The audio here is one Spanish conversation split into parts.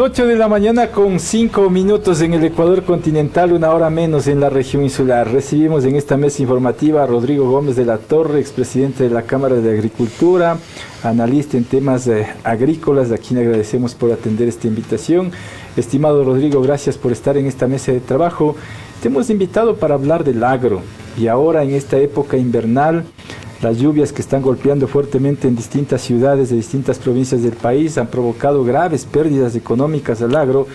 8 de la mañana con 5 minutos en el Ecuador continental, una hora menos en la región insular. Recibimos en esta mesa informativa a Rodrigo Gómez de la Torre, expresidente de la Cámara de Agricultura, analista en temas agrícolas, a quien agradecemos por atender esta invitación. Estimado Rodrigo, gracias por estar en esta mesa de trabajo. Te hemos invitado para hablar del agro y ahora en esta época invernal, las lluvias que están golpeando fuertemente en distintas ciudades de distintas provincias del país han provocado graves pérdidas económicas al agro,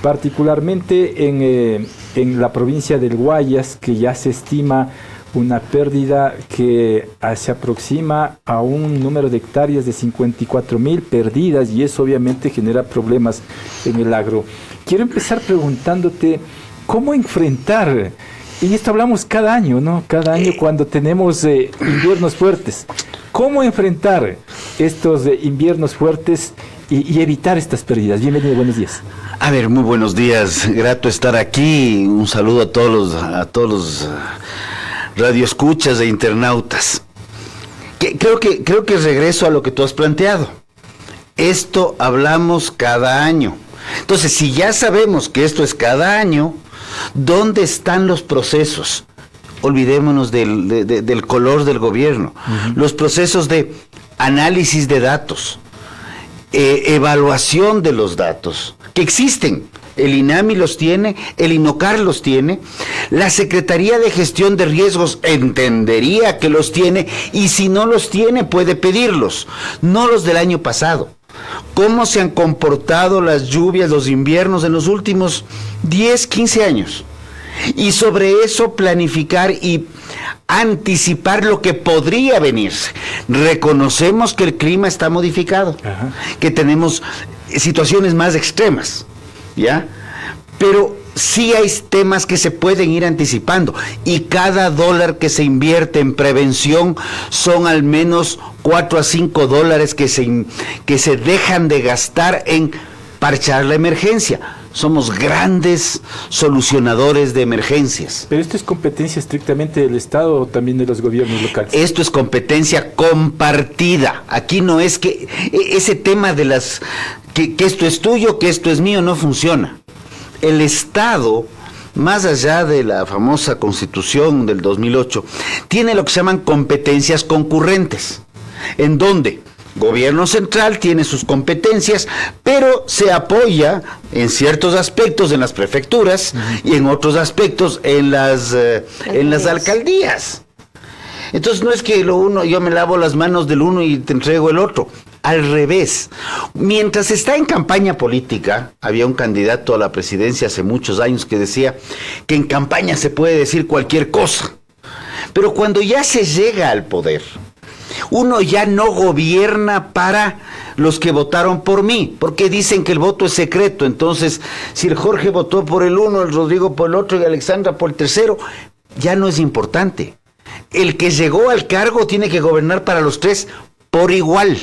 particularmente en la provincia del Guayas, que ya se estima una pérdida que se aproxima a un número de hectáreas de 54.000 perdidas, y eso obviamente genera problemas en el agro. Quiero empezar preguntándote cómo enfrentar. Y esto hablamos cada año, ¿no? Cada año cuando tenemos inviernos fuertes. ¿Cómo enfrentar estos inviernos fuertes y evitar estas pérdidas? Bienvenido, buenos días. A ver, muy buenos días. Grato estar aquí. Un saludo a todos los radioescuchas e internautas. Creo que regreso a lo que tú has planteado. Esto hablamos cada año. Entonces, si ya sabemos que esto es cada año, ¿dónde están los procesos? Olvidémonos del color del gobierno. Los procesos de análisis de datos, evaluación de los datos, que existen. El INAMI los tiene, el INOCAR los tiene, la Secretaría de Gestión de Riesgos entendería que los tiene, y si no los tiene puede pedirlos, no los del año pasado. ¿Cómo se han comportado las lluvias, los inviernos en los últimos 10, 15 años? Y sobre eso planificar y anticipar lo que podría venirse. Reconocemos que el clima está modificado, que tenemos situaciones más extremas, ¿ya? Pero sí hay temas que se pueden ir anticipando, y cada dólar que se invierte en prevención son al menos 4 a 5 dólares que se dejan de gastar en parchar la emergencia. Somos grandes solucionadores de emergencias. ¿Pero esto es competencia estrictamente del Estado o también de los gobiernos locales? Esto es competencia compartida. Aquí no es que ese tema de que esto es tuyo, que esto es mío, no funciona. El Estado, más allá de la famosa Constitución del 2008, tiene lo que se llaman competencias concurrentes, en donde Gobierno central tiene sus competencias, pero se apoya en ciertos aspectos en las prefecturas y en otros aspectos en las alcaldías. Entonces no es que yo me lavo las manos del uno y te entrego el otro. Al revés. Mientras está en campaña política, había un candidato a la presidencia hace muchos años que decía que en campaña se puede decir cualquier cosa. Pero cuando ya se llega al poder, uno ya no gobierna para los que votaron por mí, porque dicen que el voto es secreto. Entonces, si el Jorge votó por el uno, el Rodrigo por el otro y Alexandra por el tercero, ya no es importante. El que llegó al cargo tiene que gobernar para los tres por igual.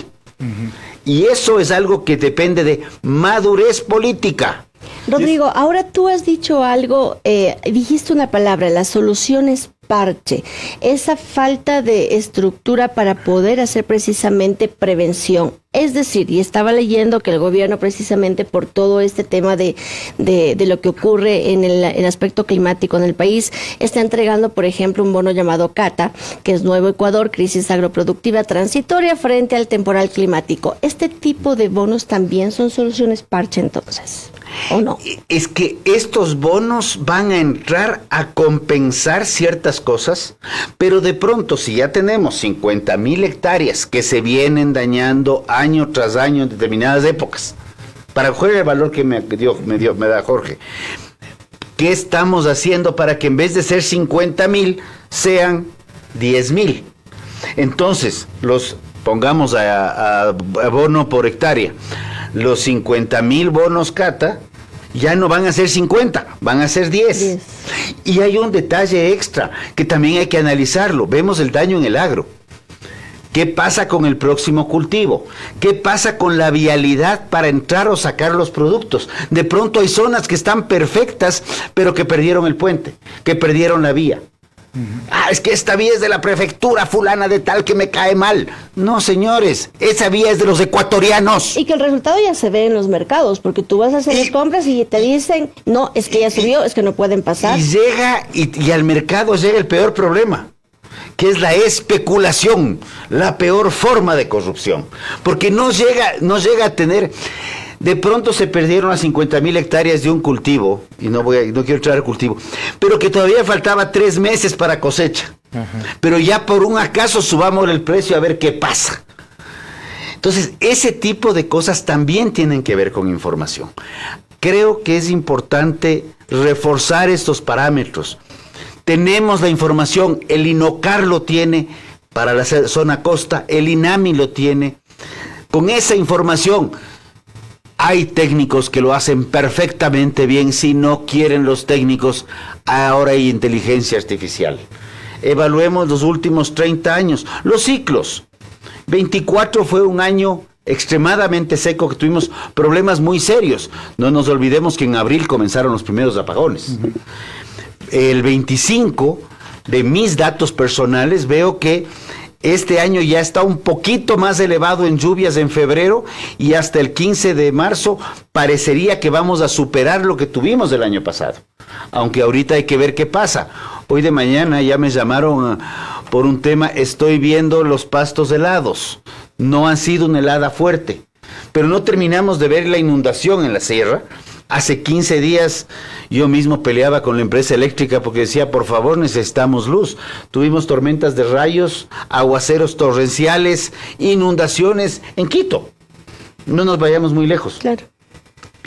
Y eso es algo que depende de madurez política. Rodrigo, ahora tú has dicho algo, dijiste una palabra, la solución es parche. Esa falta de estructura para poder hacer precisamente prevención. Es decir, y estaba leyendo que el gobierno, precisamente por todo este tema de lo que ocurre en el aspecto climático en el país, está entregando, por ejemplo, un bono llamado CATA, que es Nuevo Ecuador, Crisis Agroproductiva Transitoria frente al temporal climático. ¿Este tipo de bonos también son soluciones parche entonces? ¿O no? Es que estos bonos van a entrar a compensar ciertas cosas, pero de pronto, si ya tenemos 50.000 hectáreas que se vienen dañando año tras año en determinadas épocas, para coger el valor que me da Jorge, ¿qué estamos haciendo para que en vez de ser 50.000 sean 10.000? Entonces, pongamos a bono por hectárea, los 50.000 bonos CATA ya no van a ser 50, van a ser 10. Y hay un detalle extra que también hay que analizarlo. Vemos el daño en el agro. ¿Qué pasa con el próximo cultivo? ¿Qué pasa con la vialidad para entrar o sacar los productos? De pronto hay zonas que están perfectas, pero que perdieron el puente, que perdieron la vía. Es que esta vía es de la prefectura fulana de tal que me cae mal. No, señores, esa vía es de los ecuatorianos. Y que el resultado ya se ve en los mercados, porque tú vas a hacer las compras y te dicen, no, es que ya subió, es que no pueden pasar. Y llega, y al mercado llega el peor problema, que es la especulación, la peor forma de corrupción. Porque no llega a tener... De pronto se perdieron las 50,000 hectáreas de un cultivo, y no quiero entrar al cultivo, pero que todavía faltaba 3 meses para cosecha. Pero ya por un acaso subamos el precio a ver qué pasa. Entonces, ese tipo de cosas también tienen que ver con información. Creo que es importante reforzar estos parámetros. Tenemos la información, el INOCAR lo tiene para la zona costa, el INAMI lo tiene. Con esa información... Hay técnicos que lo hacen perfectamente bien. Si no quieren los técnicos, ahora hay inteligencia artificial. Evaluemos los últimos 30 años, los ciclos. 24 fue un año extremadamente seco, que tuvimos problemas muy serios. No nos olvidemos que en abril comenzaron los primeros apagones. El 25, de mis datos personales, veo que este año ya está un poquito más elevado en lluvias en febrero, y hasta el 15 de marzo parecería que vamos a superar lo que tuvimos el año pasado. Aunque ahorita hay que ver qué pasa. Hoy de mañana ya me llamaron por un tema, estoy viendo los pastos helados. No ha sido una helada fuerte, pero no terminamos de ver la inundación en la sierra. Hace 15 días yo mismo peleaba con la empresa eléctrica porque decía, por favor, necesitamos luz. Tuvimos tormentas de rayos, aguaceros torrenciales, inundaciones en Quito. No nos vayamos muy lejos. Claro.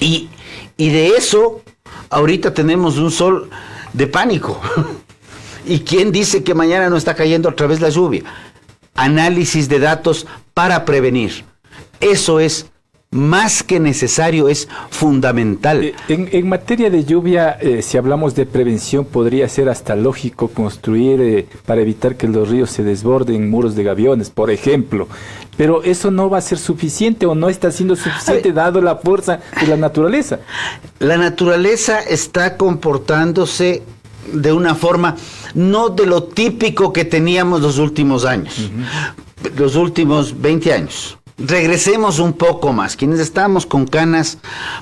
Y de eso, ahorita tenemos un sol de pánico. ¿Y quién dice que mañana no está cayendo otra vez la lluvia? Análisis de datos para prevenir. Eso es más que necesario, es fundamental. En materia de lluvia, si hablamos de prevención, podría ser hasta lógico construir para evitar que los ríos se desborden muros de gaviones, por ejemplo. Pero eso no va a ser suficiente, o no está siendo suficiente dado la fuerza de la naturaleza. La naturaleza está comportándose de una forma no de lo típico que teníamos los últimos años, los últimos 20 años. Regresemos un poco más. Quienes estamos con canas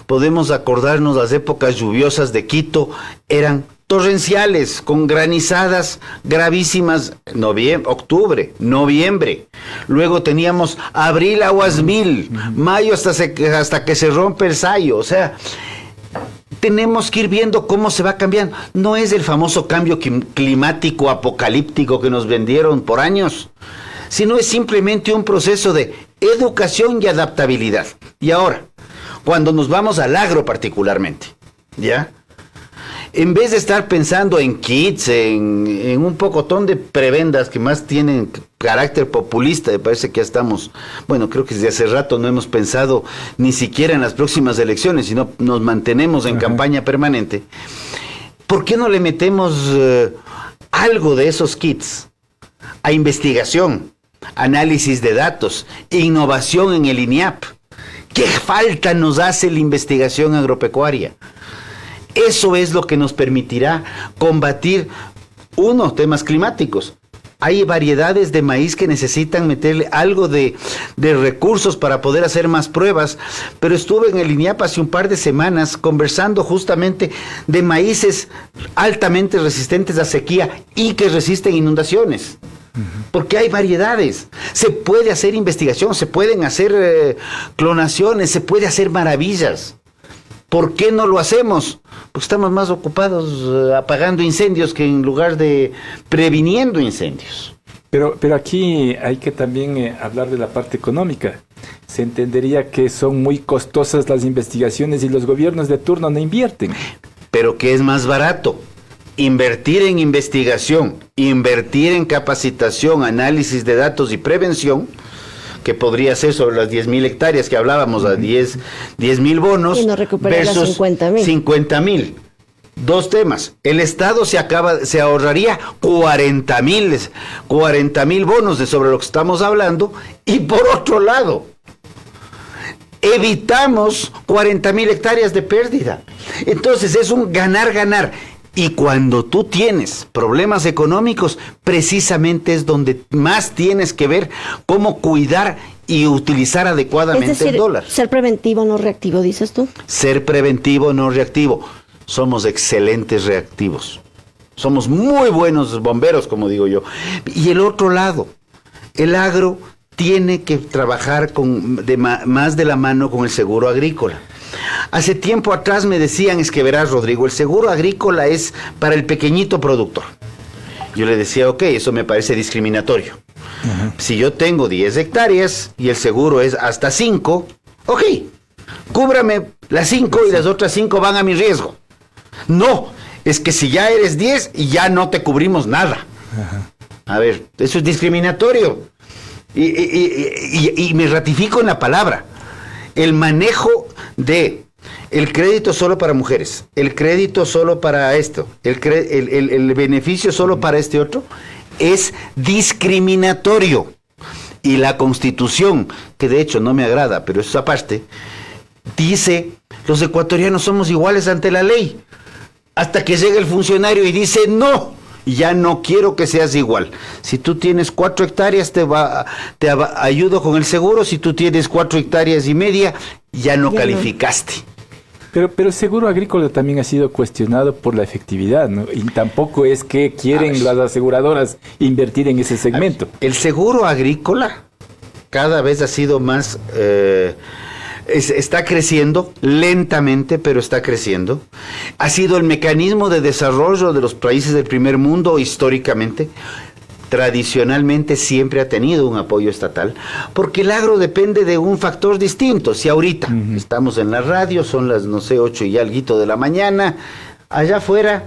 podemos acordarnos, las épocas lluviosas de Quito eran torrenciales, con granizadas gravísimas, octubre, noviembre. Luego teníamos abril, aguas mil, mayo hasta que se rompe el sayo. O sea, tenemos que ir viendo cómo se va cambiando. No es el famoso cambio climático apocalíptico que nos vendieron por años, sino es simplemente un proceso de educación y adaptabilidad. Y ahora, cuando nos vamos al agro particularmente, ¿ya? En vez de estar pensando en kits, en un pocotón de prebendas que más tienen carácter populista, me parece que ya estamos, bueno, creo que desde hace rato no hemos pensado ni siquiera en las próximas elecciones, sino nos mantenemos en campaña permanente. ¿Por qué no le metemos algo de esos kits a investigación, análisis de datos, innovación en el INIAP? ¿Qué falta nos hace la investigación agropecuaria? Eso es lo que nos permitirá combatir, temas climáticos. Hay variedades de maíz que necesitan meterle algo de recursos para poder hacer más pruebas, pero estuve en el INIAP hace un par de semanas conversando justamente de maíces altamente resistentes a sequía y que resisten inundaciones. Porque hay variedades, se puede hacer investigación, se pueden hacer clonaciones, se puede hacer maravillas. ¿Por qué no lo hacemos? Porque estamos más ocupados apagando incendios que en lugar de previniendo incendios. Pero aquí hay que también hablar de la parte económica. Se entendería que son muy costosas las investigaciones y los gobiernos de turno no invierten. Pero ¿qué es más barato? Invertir en investigación, invertir en capacitación, análisis de datos y prevención, que podría ser sobre las 10,000 hectáreas que hablábamos, a 10,000 bonos, y no recuperar versus 50,000. Dos temas. El Estado se ahorraría 40,000 bonos de sobre lo que estamos hablando, y por otro lado, evitamos 40,000 hectáreas de pérdida. Entonces es un ganar-ganar. Y cuando tú tienes problemas económicos, precisamente es donde más tienes que ver cómo cuidar y utilizar adecuadamente es decir, el dólar. Ser preventivo, no reactivo, dices tú. Ser preventivo, no reactivo. Somos excelentes reactivos. Somos muy buenos bomberos, como digo yo. Y el otro lado, el agro tiene que trabajar más de la mano con el seguro agrícola. Hace tiempo atrás me decían, es que verás, Rodrigo, el seguro agrícola es para el pequeñito productor. Yo le decía, ok, eso me parece discriminatorio. Uh-huh. Si yo tengo 10 hectáreas y el seguro es hasta 5, ok, cúbrame las 5 y las otras 5 van a mi riesgo. No, es que si ya eres 10 y ya no te cubrimos nada. Uh-huh. A ver, eso es discriminatorio. Y me ratifico en la palabra. El manejo de el crédito solo para mujeres, el crédito solo para esto, el beneficio solo para este otro, es discriminatorio. Y la Constitución, que de hecho no me agrada, pero eso es aparte, dice, los ecuatorianos somos iguales ante la ley. Hasta que llega el funcionario y dice, no, ya no quiero que seas igual. Si tú tienes 4 hectáreas, te ayudo con el seguro. Si tú tienes 4 hectáreas y media, ya no calificaste. Pero el seguro agrícola también ha sido cuestionado por la efectividad, ¿no? Y tampoco es que quieren las aseguradoras invertir en ese segmento. El seguro agrícola cada vez ha sido más... está creciendo lentamente, pero está creciendo. Ha sido el mecanismo de desarrollo de los países del primer mundo históricamente. Tradicionalmente siempre ha tenido un apoyo estatal, porque el agro depende de un factor distinto. Si ahorita estamos en la radio, son las, 8 y alguito de la mañana, allá afuera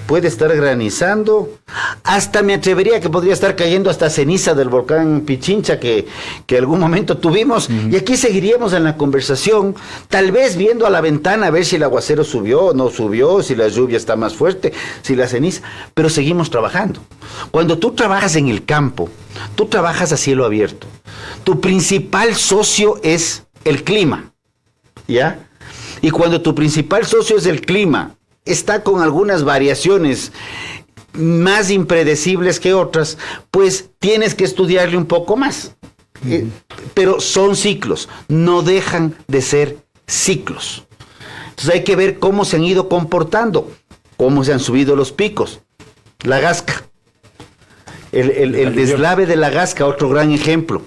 puede estar granizando, hasta me atrevería que podría estar cayendo hasta ceniza del volcán Pichincha que algún momento tuvimos, y aquí seguiríamos en la conversación, tal vez viendo a la ventana a ver si el aguacero subió o no subió, si la lluvia está más fuerte, si la ceniza, pero seguimos trabajando. Cuando tú trabajas en el campo, tú trabajas a cielo abierto, tu principal socio es el clima, ¿ya? Y cuando tu principal socio es el clima, está con algunas variaciones más impredecibles que otras, pues tienes que estudiarle un poco más. Pero son ciclos, no dejan de ser ciclos. Entonces hay que ver cómo se han ido comportando, cómo se han subido los picos. La Gasca, el deslave de la Gasca, otro gran ejemplo.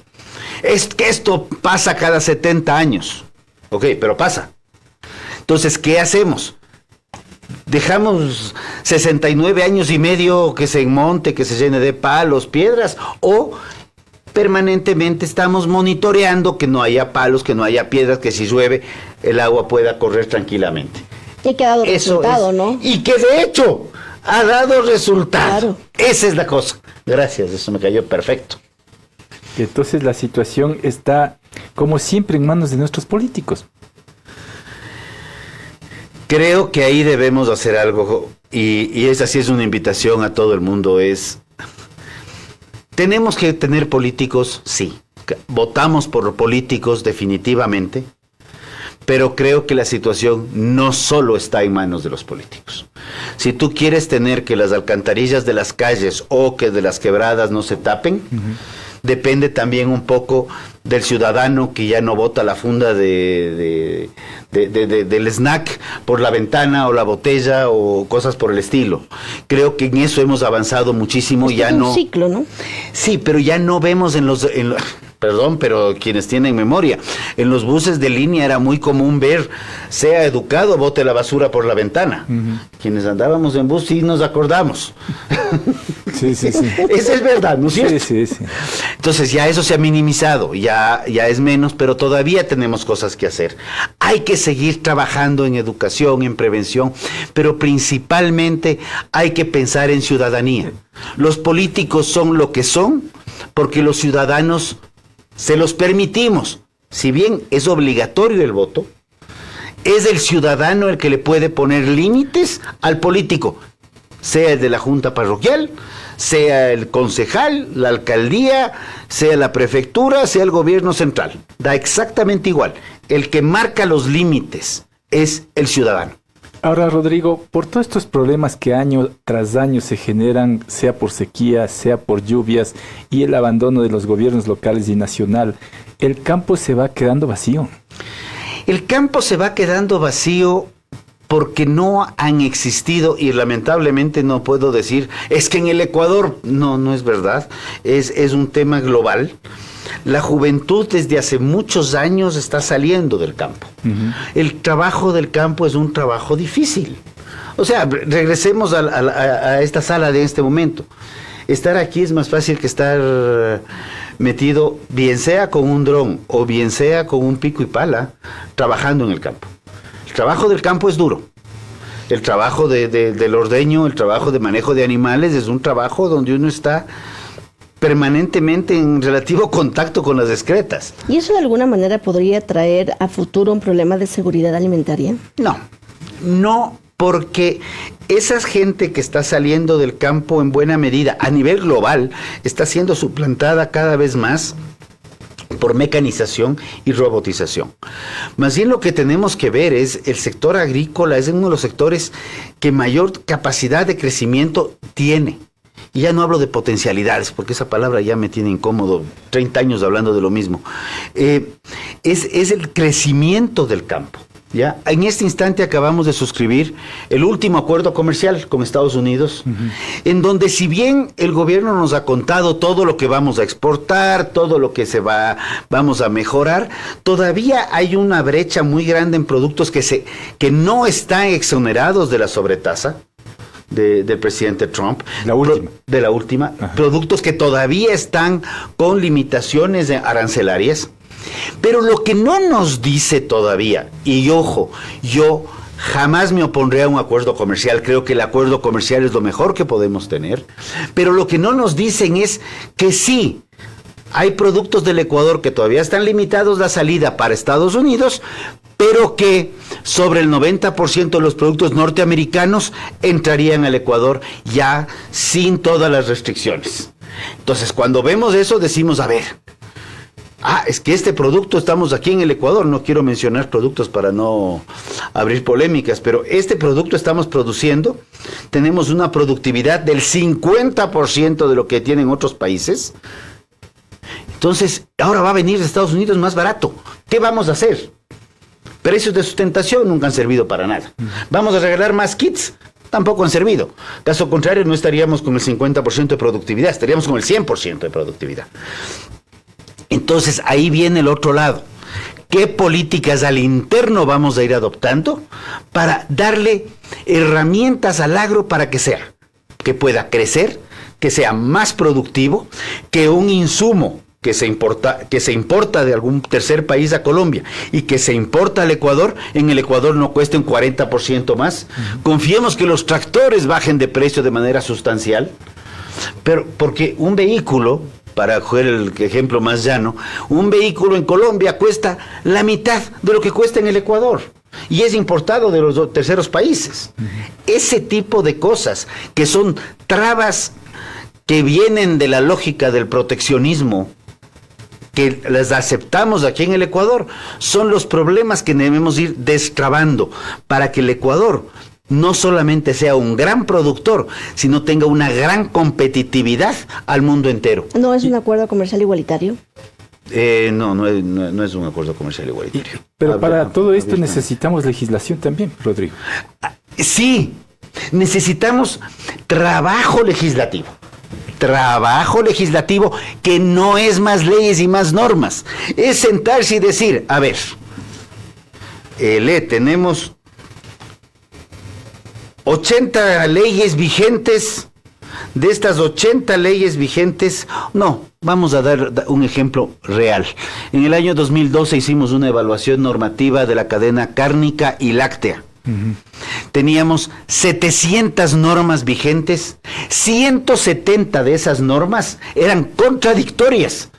Es que esto pasa cada 70 años. Ok, pero pasa. Entonces, ¿qué hacemos? ¿Dejamos 69 años y medio que se enmonte, que se llene de palos, piedras? ¿O permanentemente estamos monitoreando que no haya palos, que no haya piedras, que si llueve el agua pueda correr tranquilamente? Y que ha dado resultado, ¿no? Y que de hecho ha dado resultado. Claro. Esa es la cosa. Gracias, eso me cayó perfecto. Entonces la situación está, como siempre, en manos de nuestros políticos. Creo que ahí debemos hacer algo, y esa sí es una invitación a todo el mundo, tenemos que tener políticos, sí, votamos por políticos definitivamente, pero creo que la situación no solo está en manos de los políticos. Si tú quieres tener que las alcantarillas de las calles o que de las quebradas no se tapen, depende también un poco del ciudadano que ya no bota la funda del snack por la ventana o la botella o cosas por el estilo. Creo que en eso hemos avanzado muchísimo. Ya no. Es un ciclo, ¿no? Sí, pero ya no vemos perdón, pero quienes tienen memoria, en los buses de línea era muy común ver, sea educado, bote la basura por la ventana. Quienes andábamos en bus sí nos acordamos. Sí. Esa es verdad, ¿no es cierto? Sí. Entonces ya eso se ha minimizado, ya es menos, pero todavía tenemos cosas que hacer. Hay que seguir trabajando en educación, en prevención, pero principalmente hay que pensar en ciudadanía. Los políticos son lo que son porque los ciudadanos se los permitimos. Si bien es obligatorio el voto, es el ciudadano el que le puede poner límites al político, sea el de la junta parroquial, sea el concejal, la alcaldía, sea la prefectura, sea el gobierno central. Da exactamente igual. El que marca los límites es el ciudadano. Ahora, Rodrigo, por todos estos problemas que año tras año se generan, sea por sequía, sea por lluvias y el abandono de los gobiernos locales y nacional, el campo se va quedando vacío. El campo se va quedando vacío porque no han existido, y lamentablemente no puedo decir, es que en el Ecuador, no es verdad, es un tema global. La juventud desde hace muchos años está saliendo del campo. El trabajo del campo es un trabajo difícil. O sea, regresemos a esta sala de este momento. Estar aquí es más fácil que estar metido, bien sea con un dron o bien sea con un pico y pala, trabajando en el campo. El trabajo del campo es duro. El trabajo del ordeño, el trabajo de manejo de animales es un trabajo donde uno está permanentemente en relativo contacto con las excretas. ¿Y eso de alguna manera podría traer a futuro un problema de seguridad alimentaria? No, porque esa gente que está saliendo del campo en buena medida, a nivel global, está siendo suplantada cada vez más por mecanización y robotización. Más bien lo que tenemos que ver es el sector agrícola, es uno de los sectores que mayor capacidad de crecimiento tiene. Y ya no hablo de potencialidades, porque esa palabra ya me tiene incómodo, 30 años hablando de lo mismo. Es el crecimiento del campo. ¿Ya? En este instante acabamos de suscribir el último acuerdo comercial con Estados Unidos, en donde si bien el gobierno nos ha contado todo lo que vamos a exportar, todo lo que vamos a mejorar, todavía hay una brecha muy grande en productos que no están exonerados de la sobretasa del presidente Trump. De la última. Productos que todavía están con limitaciones arancelarias. Pero lo que no nos dice todavía, y ojo, yo jamás me opondré a un acuerdo comercial, creo que el acuerdo comercial es lo mejor que podemos tener, pero lo que no nos dicen es que sí, hay productos del Ecuador que todavía están limitados la salida para Estados Unidos, pero que sobre el 90% de los productos norteamericanos entrarían al Ecuador ya sin todas las restricciones. Entonces, cuando vemos eso, decimos, a ver, es que este producto estamos aquí en el Ecuador, no quiero mencionar productos para no abrir polémicas, pero este producto estamos produciendo, tenemos una productividad del 50% de lo que tienen otros países. Entonces, ahora va a venir de Estados Unidos más barato. ¿Qué vamos a hacer? Precios de sustentación nunca han servido para nada. ¿Vamos a regalar más kits? Tampoco han servido. Caso contrario, no estaríamos con el 50% de productividad, estaríamos con el 100% de productividad. Entonces, ahí viene el otro lado. ¿Qué políticas al interno vamos a ir adoptando para darle herramientas al agro para que pueda crecer, que sea más productivo, que un insumo que se importa de algún tercer país a Colombia y que se importa al Ecuador, en el Ecuador no cueste un 40% más? Confiemos que los tractores bajen de precio de manera sustancial, pero porque un vehículo, para coger el ejemplo más llano, un vehículo en Colombia cuesta la mitad de lo que cuesta en el Ecuador y es importado de los terceros países. Ese tipo de cosas que son trabas que vienen de la lógica del proteccionismo, que las aceptamos aquí en el Ecuador, son los problemas que debemos ir destrabando para que el Ecuador no solamente sea un gran productor, sino tenga una gran competitividad al mundo entero. ¿No es un acuerdo comercial igualitario? No es un acuerdo comercial igualitario. Pero para todo esto necesitamos legislación también, Rodrigo. Sí, necesitamos trabajo legislativo. Trabajo legislativo que no es más leyes y más normas. Es sentarse y decir, a ver, tenemos 80 leyes vigentes. De estas 80 leyes vigentes, vamos a dar un ejemplo real. En el año 2012 hicimos una evaluación normativa de la cadena cárnica y láctea. Teníamos 700 normas vigentes, 170 de esas normas eran contradictorias.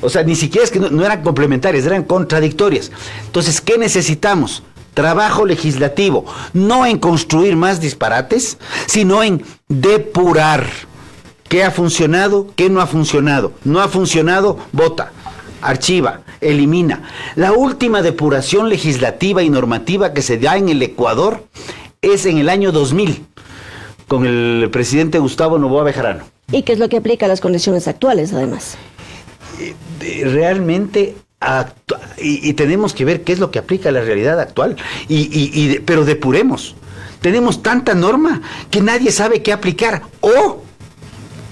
O sea, ni siquiera es que no eran complementarias, eran contradictorias. Entonces, ¿qué necesitamos? Trabajo legislativo, no en construir más disparates, sino en depurar qué ha funcionado, qué no ha funcionado. No ha funcionado, vota. archiva, elimina. La última depuración legislativa y normativa que se da en el Ecuador es en el año 2000, con el presidente Gustavo Noboa Bejarano. ¿Y qué es lo que aplica a las condiciones actuales, además? Realmente, y tenemos que ver qué es lo que aplica a la realidad actual, pero depuremos. Tenemos tanta norma que nadie sabe qué aplicar, o,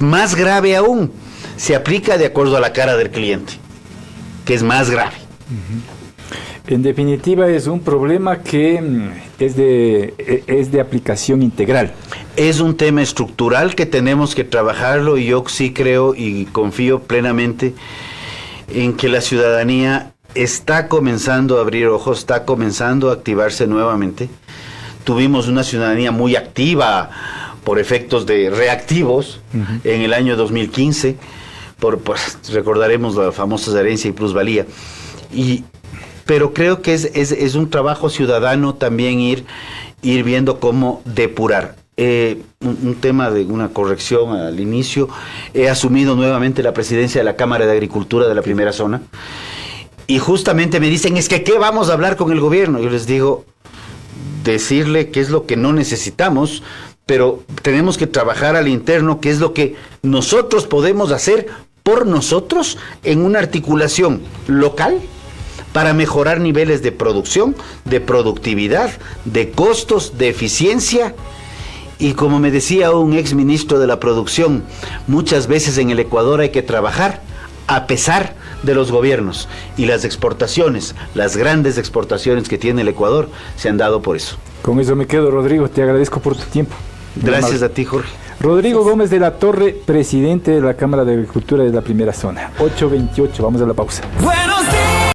más grave aún, se aplica de acuerdo a la cara del cliente, que es más grave. En definitiva, es un problema que es de aplicación integral. Es un tema estructural que tenemos que trabajarlo, y yo sí creo y confío plenamente en que la ciudadanía está comenzando a abrir ojos, está comenzando a activarse nuevamente. Tuvimos una ciudadanía muy activa por efectos de reactivos en el año 2015, recordaremos la famosa herencia y plusvalía, pero creo que es un trabajo ciudadano también ir viendo cómo depurar. Un tema de una corrección al inicio: he asumido nuevamente la presidencia de la Cámara de Agricultura de la Primera Zona, y justamente me dicen, es que ¿qué vamos a hablar con el gobierno? Yo les digo, decirle qué es lo que no necesitamos, pero tenemos que trabajar al interno, qué es lo que nosotros podemos hacer por nosotros en una articulación local para mejorar niveles de producción, de productividad, de costos, de eficiencia. Y como me decía un ex ministro de la producción, muchas veces en el Ecuador hay que trabajar a pesar de los gobiernos, y las exportaciones, las grandes exportaciones que tiene el Ecuador, se han dado por eso. Con eso me quedo, Rodrigo. Te agradezco por tu tiempo. Gracias a ti, Jorge. Rodrigo Gómez de la Torre, presidente de la Cámara de Agricultura de la Primera Zona. 8:28, vamos a la pausa.